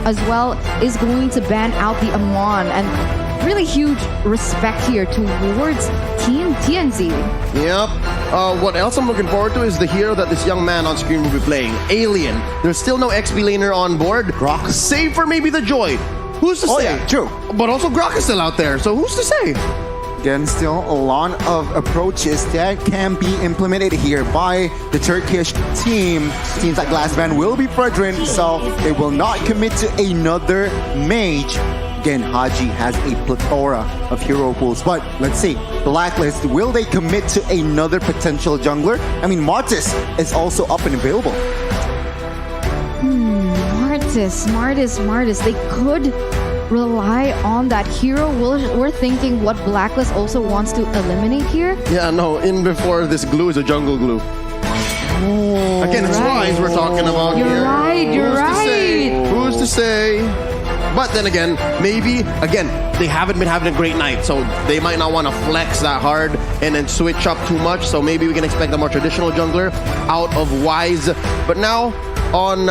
as well is going to ban out the Amon, and really huge respect here towards Team TNZ. Yep. What else I'm looking forward to is the hero that this young man on screen will be playing, Alien. There's still no XP laner on board. Grok. Save for maybe the Joy. Who's to say? Yeah, true. But also Grok is still out there, so who's to say? Again, still a lot of approaches that can be implemented here by the Turkish team. Seems like last man will be Fredrin, so they will not commit to another mage. Again, Haji has a plethora of hero pools, but let's see. Blacklist, will they commit to another potential jungler? I mean, Martis is also up and available. Martis. They could rely on that hero. We're thinking what Blacklist also wants to eliminate here. Yeah, no, in before this glue is a jungle glue. Oh, Again, it's Rise we're talking about You're here. right. Who's to say? But then again, maybe, again, they haven't been having a great night, so they might not want to flex that hard and then switch up too much, so maybe we can expect a more traditional jungler out of Wise. But now, on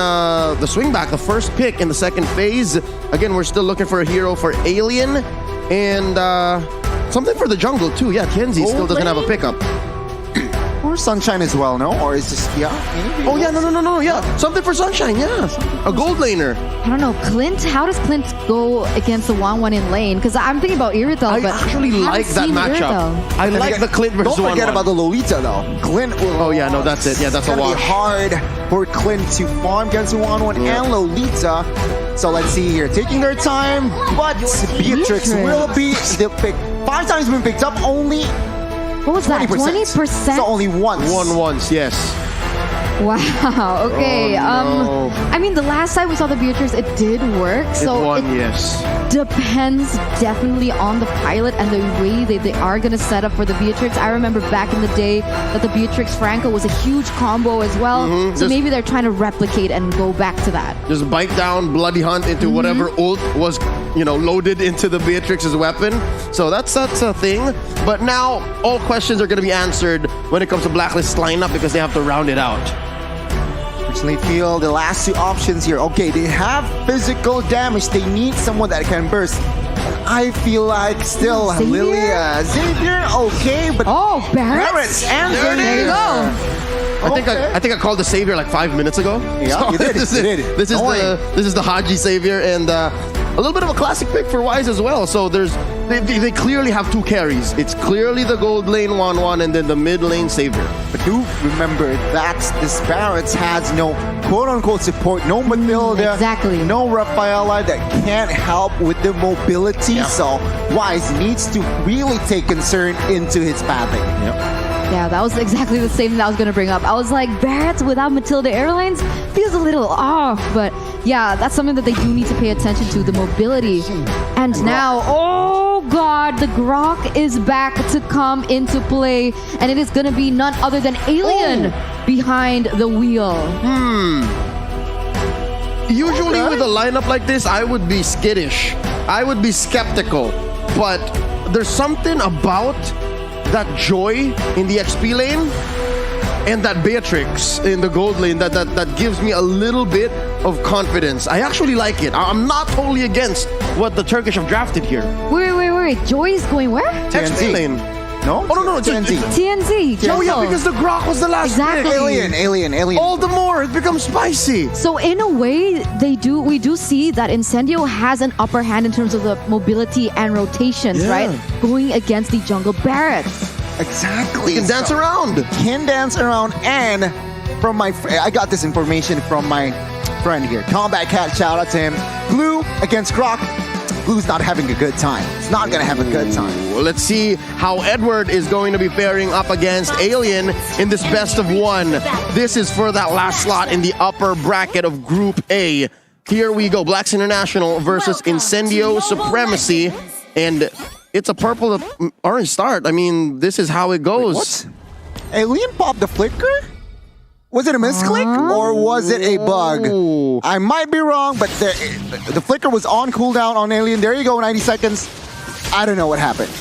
the swing back, the first pick in the second phase, again, we're still looking for a hero for Alien, and something for the jungle too. Yeah, TNZ still doesn't have a pickup. or Sunshine as well, no? Or is this, yeah? Maybe. Oh yeah, no, yeah. Something for Sunshine, yeah. A gold laner. I don't know, Clint, how does Clint go against the 1-1 in lane? Because I'm thinking about Irithel, I but actually haven't like that seen matchup. Irithel. I like the Clint versus Don't forget 1-1. about the Lolita though. Clint will... Oh yeah, no, that's it. Yeah, that's a It's gonna wash. be hard for Clint to farm against 1-1 and Lolita. So let's see here. Taking their time, but Beatrix will be the pick. 5 times been picked up, only What was that? 20%. 20%? So only once. Once, yes. Wow, okay. Oh, no. I mean, the last time we saw the Beatrix, it did work. So it won, it yes. depends definitely on the pilot and the way they are going to set up for the Beatrix. I remember back in the day that the Beatrix Franco was a huge combo as well. So maybe they're trying to replicate and go back to that. Just bite down, bloody hunt into whatever ult was, loaded into the Beatrix's weapon. So that's a thing. But now all questions are going to be answered when it comes to Blacklist lineup because they have to round it out. Personally feel the last 2 options here. Okay, they have physical damage. They need someone that can burst. I feel like still Xavier? Lilia. Xavier, okay, but Barrett? Barrett's and There it There you go. I think I called the Savior like 5 minutes ago. Yeah, you did. This You did. is the Haji Savior, and a little bit of a classic pick for Wise as well. So they clearly have 2 carries. It's clearly the gold lane 1-1 and then the mid lane Savior. But do remember that this Barrett's has no quote-unquote support, no Matilda, Exactly. no Rafaela that can't help with the mobility. Yeah. So Wise needs to really take concern into his pathing. Yeah, that was exactly the same thing I was going to bring up. I was like, Barrett without Matilda Airlines feels a little off. But yeah, that's something that they do need to pay attention to, the mobility. And now, oh God, the Grok is back to come into play. And it is going to be none other than Alien behind the wheel. Usually with a lineup like this, I would be skittish. I would be skeptical. But there's something about that Joy in the XP lane and that Beatrix in the gold lane that gives me a little bit of confidence. I actually like it. I'm not totally against what the Turkish have drafted here. Wait. Joy is going where? XP lane. No? Oh, no, it's TNT. TNZ. Oh, yeah, jungle. because the Grok was the last Exactly. pick. Alien. All the more, it becomes spicy. So in a way, we do see that Incendio has an upper hand in terms of the mobility and rotations, Yeah. right? Going against the jungle Barrett. Exactly. You can dance around. Can dance around, and I got this information from my friend here, Combat Cat, shout out to him. Glue against Grok. Glue's not having a good time. It's not gonna have a good time. Well, let's see how Edward is going to be pairing up against Alien in this best of 1. This is for that last slot in the upper bracket of Group A. Here we go, Blacks International versus Incendio Supremacy, and it's a purple to orange start. I mean, this is how it goes. What? Alien popped the flicker? Was it a misclick or was it a bug? Ooh. I might be wrong, but the flicker was on cooldown on Alien. There you go, 90 seconds. I don't know what happened.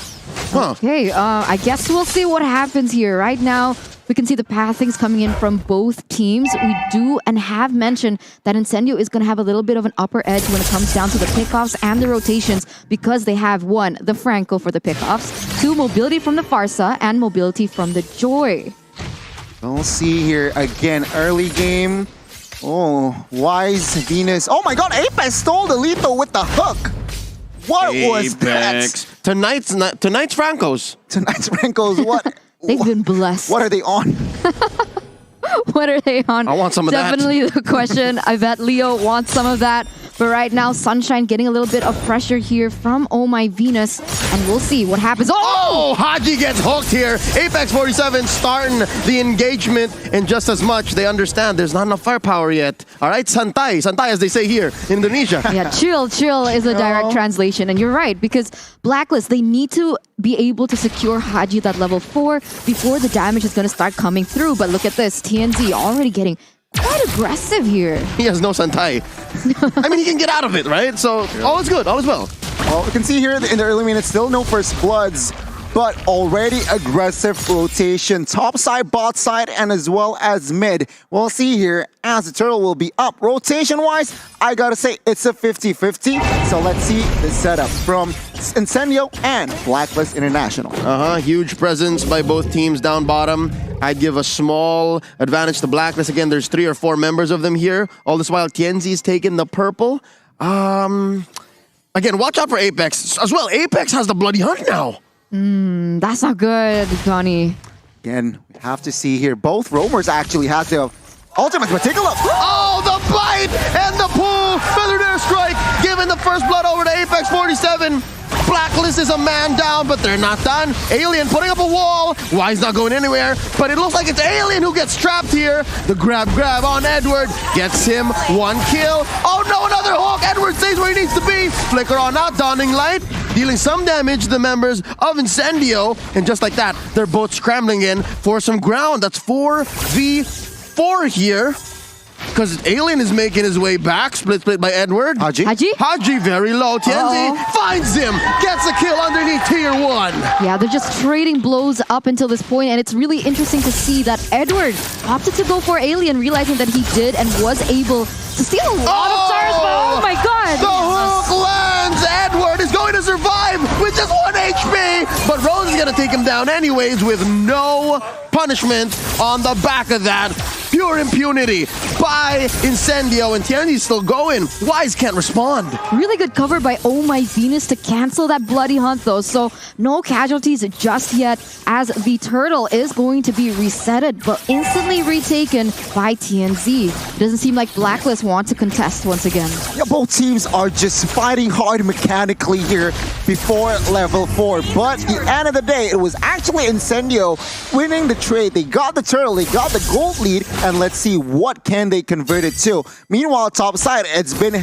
Huh. Okay, I guess we'll see what happens here. Right now, We can see the pathings coming in from both teams. We do and have mentioned that Incendio is going to have a little bit of an upper edge when it comes down to the pickoffs and the rotations because they have 1, the Franco for the pickoffs, 2, mobility from the Farsa, and mobility from the Joy. We'll see here again, early game. Oh, Wise Venus. Oh my god, Apex stole the lethal with the hook. What was that? Tonight's Francos. Tonight's Francos, what? They've been blessed. What are they on? What are they on? I want some of that. Definitely the question. I bet Leo wants some of that. But right now, Sunshine getting a little bit of pressure here from Oh My Venus. And we'll see what happens. Oh, Haji gets hooked here. Apex 47 starting the engagement. And just as much, they understand there's not enough firepower yet. All right, Santay. Santay, as they say here in Indonesia. Yeah, chill is a direct translation. And you're right, because Blacklist, they need to be able to secure Haji at that level 4 before the damage is going to start coming through. But look at this. TNZ already getting quite aggressive here. He has no Santay. I mean, he can get out of it, right? So, all is good. All is well. Well, we can see here in the early minutes, still no first bloods, but already aggressive rotation. Top side, bot side, and as well as mid. We'll see here as the turtle will be up. Rotation-wise, I gotta say, it's a 50-50. So let's see the setup from Incendio and Blacklist International. Huge presence by both teams down bottom. I'd give a small advantage to Blacklist. Again, there's 3 or 4 members of them here. All this while, Tienzi's taking the purple. Again, watch out for Apex. As well, Apex has the bloody hunt now. That's not good, Connie. Again, we have to see here. Both roamers actually have the ultimate, but take a look. Oh, the bite and the pull. Feathered air strike, giving the first blood over to Apex 47. Blacklist is a man down, but they're not done. Alien putting up a wall. Why's not going anywhere? But it looks like it's Alien who gets trapped here. The grab on Edward gets him 1 kill. Oh no, another hook. Edward stays where he needs to be. Flicker on out, dawning light, dealing some damage to the members of Incendio. And just like that, they're both scrambling in for some ground. That's 4v4 here. Because Alien is making his way back, split by Edward. Haji very low. Tienzi finds him, gets a kill underneath tier 1. Yeah, they're just trading blows up until this point, and it's really interesting to see that Edward opted to go for Alien, realizing that he did and was able to steal a lot of stars, but oh my god! The hook lands! Edward is going to survive with just 1 HP, but Rose is going to take him down anyways with no punishment on the back of that. Pure impunity by Incendio, and Tienzi's still going. Wise can't respond. Really good cover by Oh My Venus to cancel that bloody hunt though, so no casualties just yet as the turtle is going to be resetted but instantly retaken by TNZ. It doesn't seem like Blacklist want to contest once again. Yeah, both teams are just fighting hard mechanically here before level 4, but at the end of the day, it was actually Incendio winning the trade. They got the turtle, they got the gold lead, and let's see what can they convert it to. Meanwhile, top side, it's been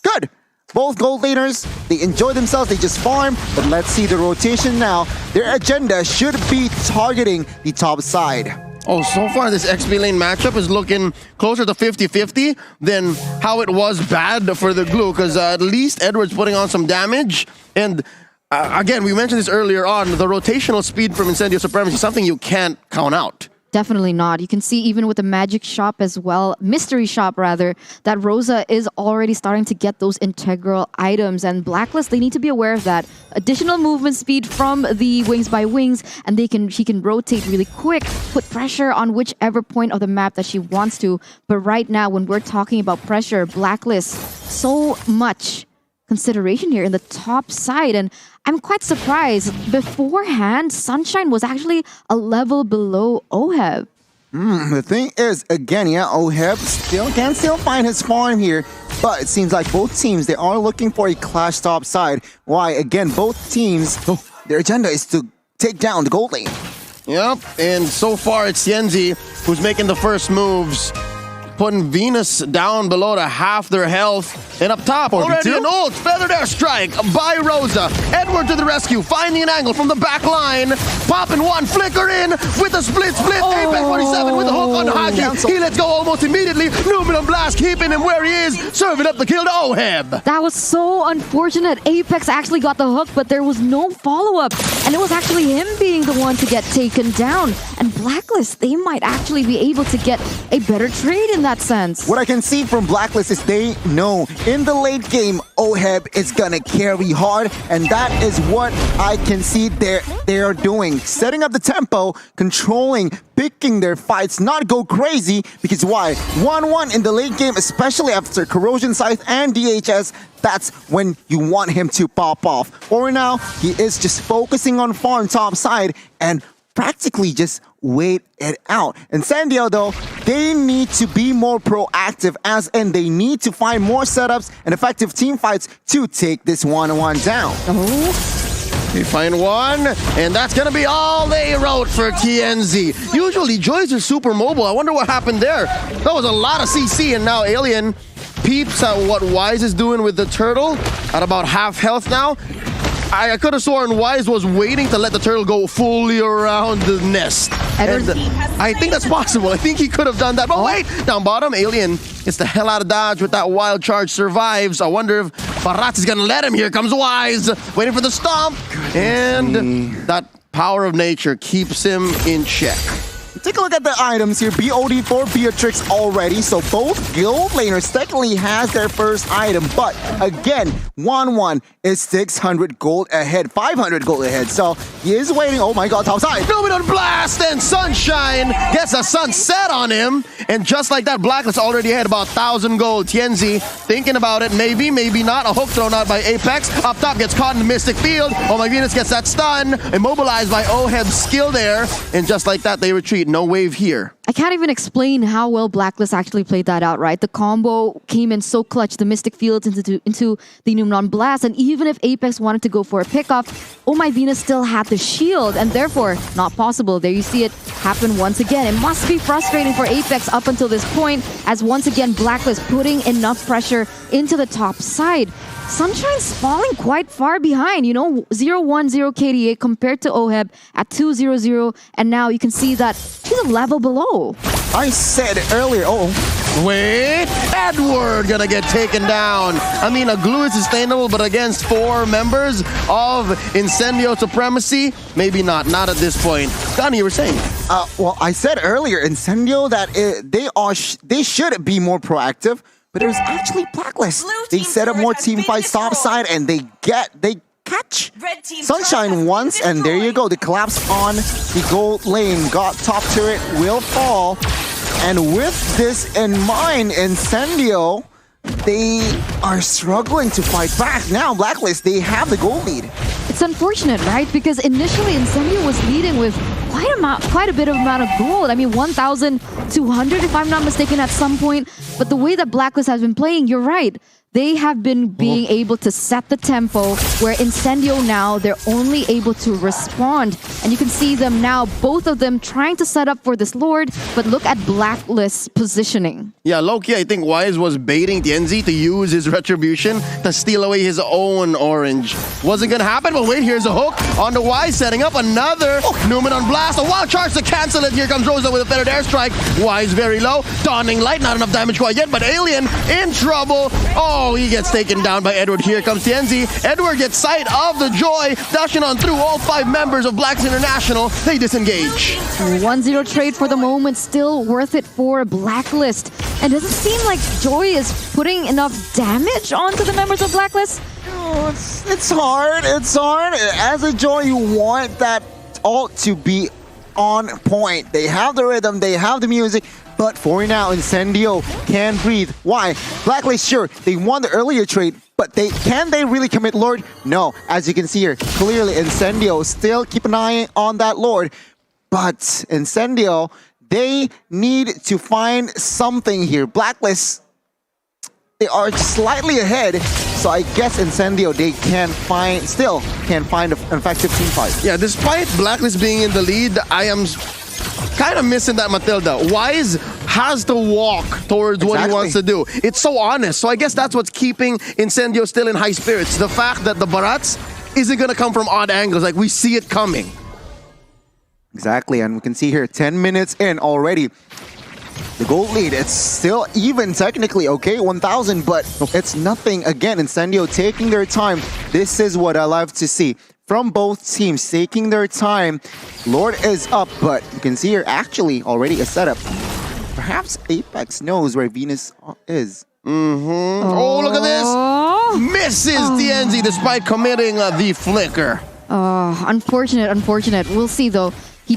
good. Both gold leaders, they enjoy themselves, they just farm, but let's see the rotation now. Their agenda should be targeting the top side. Oh, so far this XP lane matchup is looking closer to 50-50 than how it was bad for the glue, because at least Edward's putting on some damage. And again, we mentioned this earlier on, the rotational speed from Incendio Supremacy is something you can't count out. Definitely not. You can see even with the magic shop as well, mystery shop rather, that Rosa is already starting to get those integral items, and Blacklist, they need to be aware of that. Additional movement speed from the Wings by Wings, and she can rotate really quick, put pressure on whichever point of the map that she wants to. But right now, when we're talking about pressure, Blacklist, so much consideration here in the top side, and I'm quite surprised. Beforehand, Sunshine was actually a level below Oheb. The thing is, again, yeah, Oheb can still find his farm here, but it seems like both teams, they are looking for a clash top side. Why? Again, both teams, their agenda is to take down the gold lane. Yep, and so far it's Tienzi who's making the first moves. putting Venus down below to half their health. And up top, already an ult, feathered airstrike by Rosa. Edward to the rescue, finding an angle from the back line. Popping one, flicker in with a split. Apex 47 with the hook on Haji. He lets go almost immediately. Numinum Blast keeping him where he is, serving up the kill to Oheb. That was so unfortunate. Apex actually got the hook, but there was no follow-up. And it was actually him being the one to get taken down. And Blacklist, they might actually be able to get a better trade in that sense. What I can see from Blacklist is they know in the late game, Oheb is gonna carry hard, and that is what I can see they are doing. Setting up the tempo, controlling, picking their fights, not go crazy, because why? 1-1 in the late game, especially after Corrosion Scythe and DHS, that's when you want him to pop off. For now, he is just focusing on farm top side and practically just wait it out. Incendio, though, they need to be more proactive, as in they need to find more setups and effective team fights to take this 1-1 down. They find one, and that's gonna be all they wrote for TNZ. Usually, Joys are super mobile. I wonder what happened there. That was a lot of CC, and now Alien peeps at what Wise is doing with the turtle at about half health now. I could have sworn Wise was waiting to let the turtle go fully around the nest. And I think that's possible. I think he could have done that. But wait, down bottom, Alien gets the hell out of dodge with that wild charge, survives. I wonder if Barat is going to let him. Here comes Wise, waiting for the stomp. And that power of nature keeps him in check. Take a look at the items here. BOD for Beatrix already, so both guild laners technically has their first item, but again, 1-1 is 600 gold ahead, 500 gold ahead, so he is waiting. Oh my god, topside. Numinum Blast and Sunshine gets a sunset on him, and just like that, Blacklist already had about 1,000 gold. Tienzi thinking about it, maybe, maybe not. A hook thrown out by Apex. Up top gets caught in the Mystic Field. Oh my Venus gets that stun, immobilized by Oheb's skill there, and just like that, they retreat. No wave here. I can't even explain how well Blacklist actually played that out, right? The combo came in so clutch, the Mystic Fields into the Numenon Blast, and even if Apex wanted to go for a pickoff, Oh My Venus still had the shield, and therefore, not possible. There you see it happen once again. It must be frustrating for Apex up until this point, as once again, Blacklist putting enough pressure into the top side. Sunshine's falling quite far behind, you know, 0-1-0 KDA compared to Oheb at 2-0-0, and now you can see that he's a level below. I said earlier, wait, Edward gonna get taken down. I mean, a glue is sustainable, but against 4 members of Incendio Supremacy, maybe not at this point. Donnie, you were saying? Well, I said earlier, Incendio, that they should be more proactive. But it was actually Blacklist. They set up more team fights topside, and they catch Sunshine once, and there you go. The collapse on the gold lane. Got top turret, will fall. And with this in mind, Incendio, they are struggling to fight back. Now, Blacklist, they have the gold lead. It's unfortunate, right? Because initially Incendio was leading with quite a bit of amount of gold. I mean, 1,200 if I'm not mistaken at some point. But the way that Blacklist has been playing, you're right. They have been being able to set the tempo, where Incendio now, they're only able to respond. And you can see them now, both of them trying to set up for this Lord, but look at Blacklist's positioning. Yeah, Loki, I think Wise was baiting Tienzi to use his retribution to steal away his own orange. Wasn't gonna happen, but wait, here's a hook on the Wise, setting up another Numenon Blast. A wild charge to cancel it. Here comes Rosa with a feathered airstrike. Wise very low. Dawning Light, not enough damage quite yet, but Alien in trouble. Oh, he gets taken down by Edward. Here comes Tienzi. Edward gets sight of the Joy, dashing on through all 5 members of Blacks International. They disengage. 1-0 trade for the moment, still worth it for Blacklist. And does it seem like Joy is putting enough damage onto the members of Blacklist? Oh, it's hard. It's hard. As a Joy, you want that ult to be on point. They have the rhythm, they have the music, but for now, Incendio can breathe. Why? Blacklist, sure, they won the earlier trade, but can they really commit Lord? No. As you can see here, clearly Incendio still keep an eye on that Lord, but Incendio, they need to find something here. Blacklist, they are slightly ahead, so I guess Incendio, they still can find an effective team fight. Yeah, despite Blacklist being in the lead, I am kind of missing that Matilda. Wise has to walk towards what he wants to do. It's so honest. So I guess that's what's keeping Incendio still in high spirits. The fact that the Barats isn't going to come from odd angles. Like, we see it coming. Exactly, and we can see here 10 minutes in already. The gold lead, it's still even technically, okay, 1,000, but it's nothing. Again, Incendio taking their time. This is what I love to see. From both teams, taking their time. Lord is up, but you can see here actually already a setup. Perhaps Apex knows where Venus is. Oh, look at this. Misses TNZ despite committing the flicker. Oh, unfortunate. We'll see though. He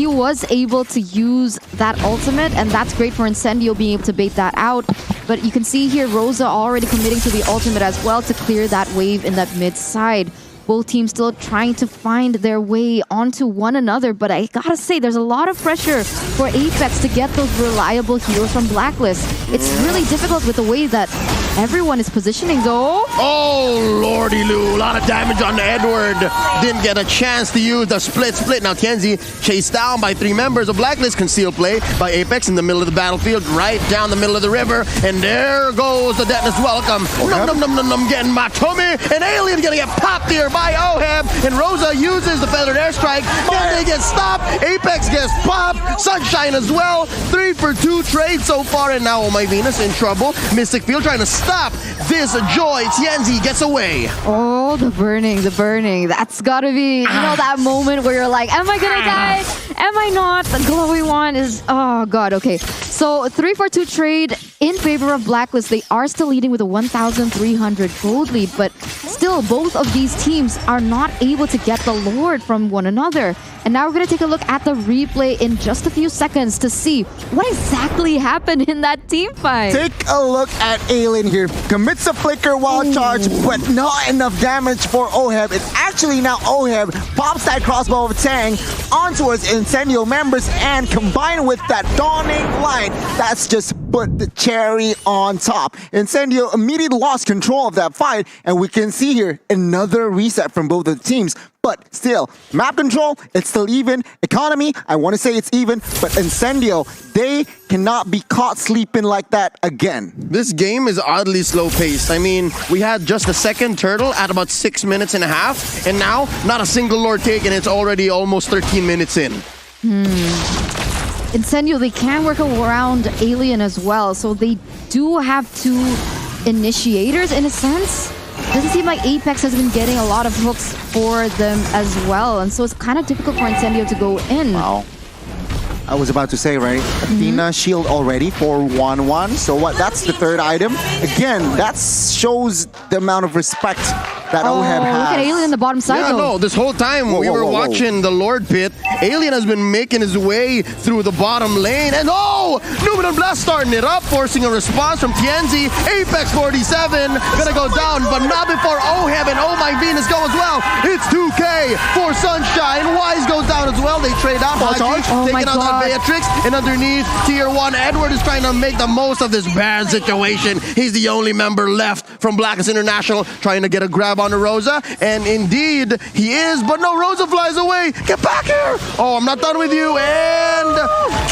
was able to use that ultimate, and that's great for Incendio being able to bait that out. But you can see here Rosa already committing to the ultimate as well to clear that wave in that mid side. Both teams still trying to find their way onto one another, but I gotta say, there's a lot of pressure for Apex to get those reliable heroes from Blacklist. It's really difficult with the way that everyone is positioning though. Oh, lordy Lou, a lot of damage on Edward. Didn't get a chance to use the split. Now Tienzi chased down by 3 members of Blacklist. Concealed play by Apex in the middle of the battlefield, right down the middle of the river. And there goes the detonus welcome. Num, getting Matumi. And Alien gonna get popped here by Oheb. And Rosa uses the feathered airstrike. Then they get stopped. Apex gets popped. Sunshine as well. 3 for 2 trade so far. And now Oh My Venus in trouble. Mystic Field trying to stop this joy. Tienzi gets away. Oh, the burning. That's gotta be, you know, that moment where you're like, am I gonna die? Am I not? The glowing one is, oh god, okay. So 3-4-2 trade in favor of Blacklist. They are still leading with a 1,300 gold lead, but still both of these teams are not able to get the Lord from one another. And now we're gonna take a look at the replay in just a few seconds to see what exactly happened in that team fight. Take a look at Alien here. Commits a flicker while charged, but not enough damage for Oheb. It's actually now Oheb pops that crossbow of Tang onto his Incendio members, and combined with that dawning light, that's just put the cherry on top. Incendio immediately lost control of that fight, and we can see here another reset from both of the teams. But still, map control, it's still even. Economy, I want to say it's even, but Incendio, they cannot be caught sleeping like that again. This game is oddly slow-paced. I mean, we had just the second turtle at about 6 minutes and a half, and now not a single Lord taken. It's already almost 13 minutes in. Incendio, they can work around Alien as well, so they do have 2 initiators in a sense. Doesn't seem like Apex has been getting a lot of hooks for them as well, and so it's kind of difficult for Incendio to go in. Wow. I was about to say, right? Athena shield already for 1-1. So what? That's the 3rd item. Again, that shows the amount of respect that Oheb has. Look at Alien in the bottom side. Yeah, no, this whole time we were watching the Lord pit. Alien has been making his way through the bottom lane. And Numenor Blast starting it up, forcing a response from Tienzi. Apex 47 gonna go down, but not before Oheb and Oh My Venus go as well. It's 2K for Sunshine. Wise goes down as well. They trade out. Taking out that Beatrix, and underneath tier 1 Edward is trying to make the most of this bad situation. He's the only member left from Blacklist International, trying to get a grab on the Rosa, and indeed he is, but no, Rosa flies away. Get back here! Oh, I'm not done with you, and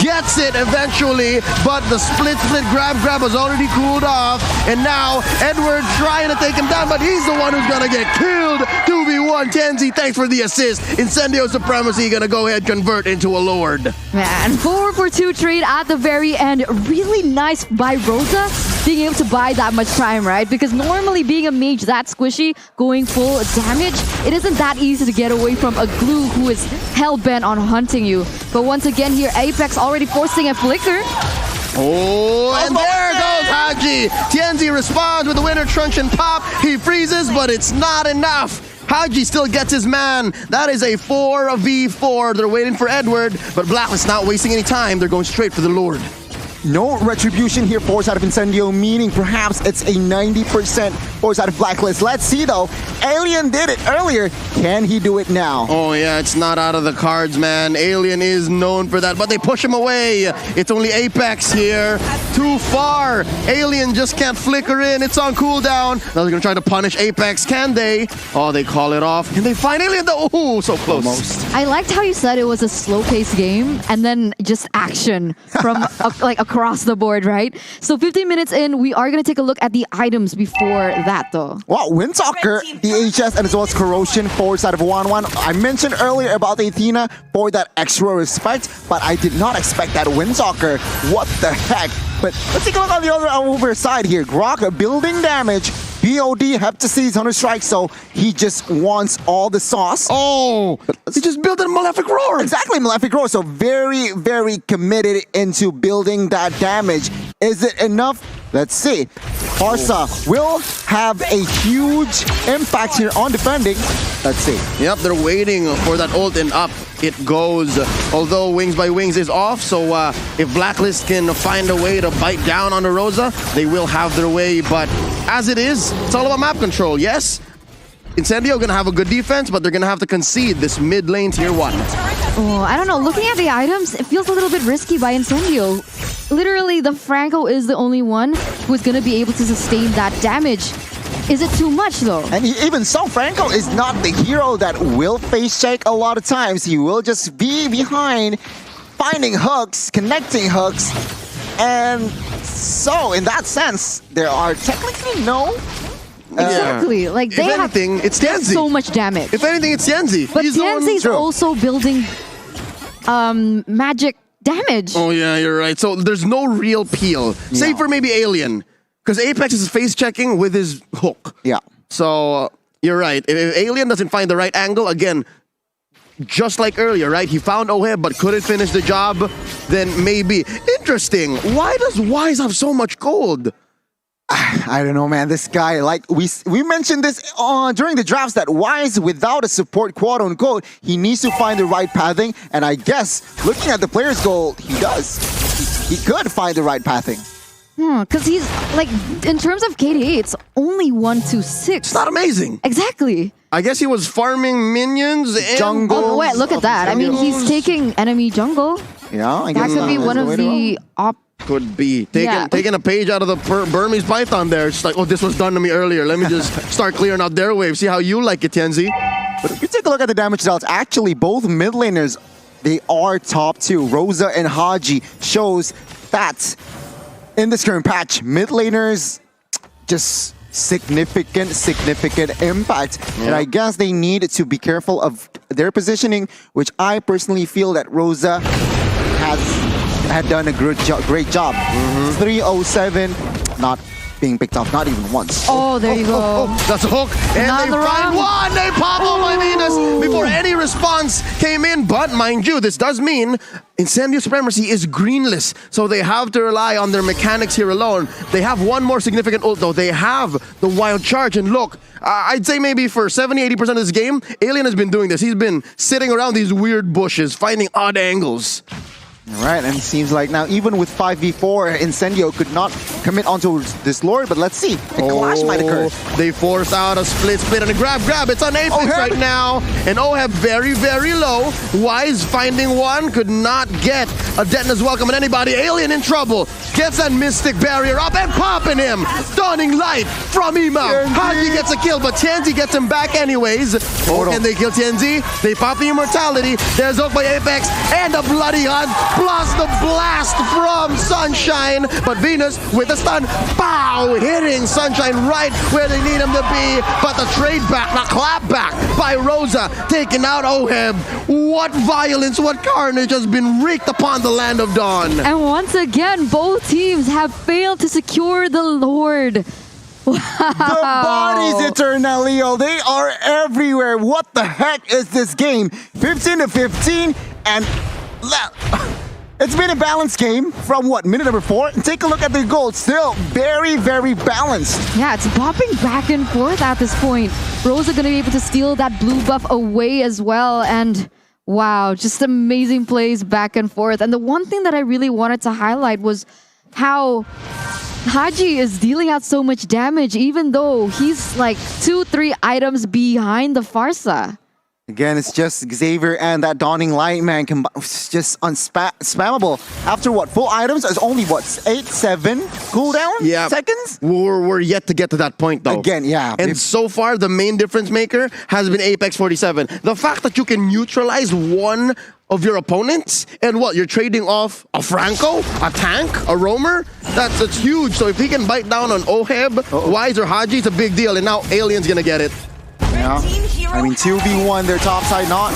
gets it eventually, but the split grab has already cooled off, and now Edward trying to take him down, but he's the one who's gonna get killed. 2v1. Kenzie, thanks for the assist. Incendio Supremacy gonna go ahead convert into a Lord. Man, 4-4-2 trade at the very end. Really nice by Rosa being able to buy that much time, right? Because normally being a mage that squishy, going full damage, it isn't that easy to get away from a glue who is hell-bent on hunting you. But once again here, Apex already forcing a flicker. Oh, and there goes Haji. Tienzi responds with the winner truncheon pop. He freezes, but it's not enough. Haji still gets his man. That is a 4v4. They're waiting for Edward, but Blacklist not wasting any time. They're going straight for the Lord. no retribution here for side of Incendio, meaning perhaps it's a 90% for side of Blacklist. Let's see though. Alien did it earlier. Can he do it now? Oh yeah, it's not out of the cards, man. Alien is known for that, but they push him away. It's only Apex here. Too far. Alien just can't flicker in. It's on cooldown. Now they're gonna try to punish Apex. Can they? Oh, they call it off. Can they find Alien though? Oh, so close. Almost. I liked how you said it was a slow-paced game and then just action from like across the board, right? So 15 minutes in, we are going to take a look at the items before that, though. Wow, Windstalker, the HS, and as well as Corrosion for side of 1-1. I mentioned earlier about the Athena for that extra respect, but I did not expect that Windstalker. What the heck? But let's take a look on the other side here. Grok building damage. BOD Heptases on a strike, so he just wants all the sauce. Oh, he just built a Malefic Roar. Exactly, Malefic Roar. So very, very committed into building that damage. Is it enough? Let's see. Barca will have a huge impact here on defending. Let's see. Yep, they're waiting for that ult and up it goes. Although Wings by Wings is off, so if Blacklist can find a way to bite down on the Rosa, they will have their way. But as it is, it's all about map control, yes? Incendio gonna have a good defense, but they're gonna have to concede this mid lane tier 1. Oh, I don't know. Looking at the items, it feels a little bit risky by Incendio. Literally, the Franco is the only one who's going to be able to sustain that damage. Is it too much, though? And even so, Franco is not the hero that will face check a lot of times. He will just be behind, finding hooks, connecting hooks. And so, in that sense, there are technically no... Exactly. Like, they if anything, have it's Tianzi. so much damage. If anything, it's Tianzi. But Tianzi's also building magic damage. Oh yeah, you're right. So there's no real peel. Save for maybe Alien. Because Apex is face checking with his hook. Yeah. So you're right. If Alien doesn't find the right angle, again, just like earlier, right? He found Oheb but couldn't finish the job, then maybe. Interesting. Why does Wise have so much gold? I don't know, man. This guy, like we mentioned this during the drafts, that Wise, without a support, quote unquote, he needs to find the right pathing. And I guess looking at the player's goal, he does. He could find the right pathing. Because he's like, in terms of KDA, it's only 1-6. It's not amazing. Exactly. I guess he was farming minions and Jungle. Oh, wait, look at that. I mean, he's taking enemy jungle. Yeah, I That guess could be one of the Could be. Taking a page out of the Burmese Python there. It's like, oh, this was done to me earlier. Let me just start clearing out their wave. See how you like it, Tianzi. But if you take a look at the damage results, actually both mid laners, they are top 2. Rosa and Haji shows that in this current patch, mid laners just significant impact. Yeah. And I guess they need to be careful of their positioning, which I personally feel that Rosa had done a great job. 307, not being picked off, not even once. Oh, there you go. That's a hook. And they find one. They pop on my Venus before any response came in. But mind you, this does mean Incendio Supremacy is greenless. So they have to rely on their mechanics here alone. They have one more significant ult though. They have the wild charge. And look, I'd say maybe for 70-80% of this game, Alien has been doing this. He's been sitting around these weird bushes, finding odd angles. All right, and it seems like now even with 5v4, Incendio could not commit onto this Lord, but let's see. A clash might occur. They forced out a split and a grab. It's on Apex right now. And Oheb very, very low. Wise finding one, could not get a Detna's welcome on anybody. Alien in trouble. Gets that Mystic Barrier up and popping him. Dawning Light from Ima. Haji gets a kill, but Tianzi gets him back anyways. Can they kill Tianzi? They pop the Immortality. There's Oak by Apex and a bloody hunt. Plus the blast from Sunshine, but Venus with a stun, pow, hitting Sunshine right where they need him to be, but the trade back, the clap back by Rosa, taking out Oheb. What violence, what carnage has been wreaked upon the land of Dawn. And once again, both teams have failed to secure the Lord. Wow. The bodies, Eternalio, they are everywhere. What the heck is this game? 15-15, and it's been a balanced game from what, minute number 4? Take a look at the goal. Still very, very balanced. Yeah, it's bopping back and forth at this point. Rosa gonna be able to steal that blue buff away as well. And wow, just amazing plays back and forth. And the one thing that I really wanted to highlight was how Haji is dealing out so much damage, even though he's like 2-3 items behind the Farsa. Again, it's just Xavier and that Dawning Light, man. It's just spammable. After what? Full items? It's only what? 8-7 cooldown seconds? We're yet to get to that point, though. Again, yeah. And so far, the main difference maker has been Apex 47. The fact that you can neutralize one of your opponents, and what, you're trading off a Franco, a tank, a roamer? That's huge. So if he can bite down on Oheb, Wise, or Haji, it's a big deal. And now Alien's gonna get it. Yeah. I mean, 2v1, their top side not.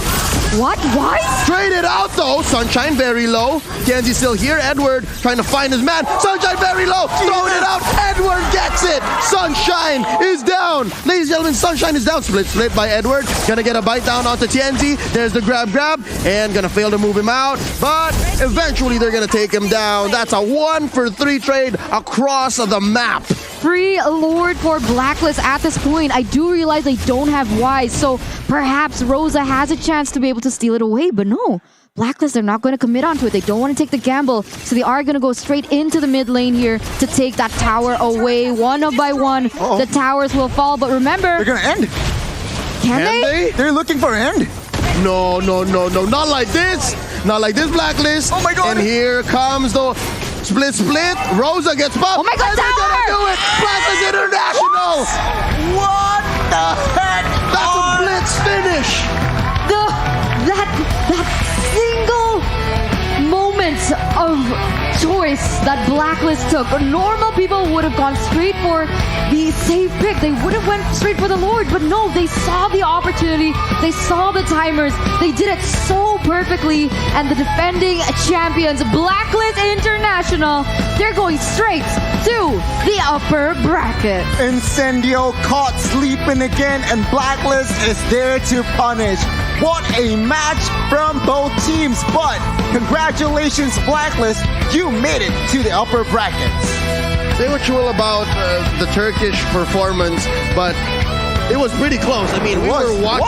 What? Why? Trade it out though. Sunshine very low. Kenzie still here. Edward trying to find his man. Sunshine very low. Throwing it out. Edward gets it. Sunshine is down. Ladies and gentlemen, Sunshine is down. Split by Edward. Gonna get a bite down onto Tienzi. There's the grab. And gonna fail to move him out. But eventually they're gonna take him down. That's a 1-for-3 trade across the map. Free Lord for Blacklist at this point. I do realize they don't have Wise, so perhaps Rosa has a chance to be able to steal it away, but no. Blacklist, they're not going to commit onto it. They don't want to take the gamble, so they are going to go straight into the mid lane here to take that tower away. One by one, the towers will fall, but remember... They're going to end. Can they? They're looking for an end. No. Not like this. Not like this, Blacklist. Oh my God. And here comes the... Split. Rosa gets popped. Oh my God, and they're tower! gonna do it. Blacklist International. What the heck? That's a blitz finish. That single moment of choice that Blacklist took. Normal people would have gone straight for the safe pick. They would have went straight for the Lord, but no, they saw the opportunity. They saw the timers. They did it so perfectly, and the defending champions, Blacklist International, they're going straight to the upper bracket. Incendio caught sleeping again, and Blacklist is there to punish. What a match from both teams, but congratulations, Blacklist, you made it to the upper brackets. They were chill about the Turkish performance, but it was pretty close. I mean, we were watching.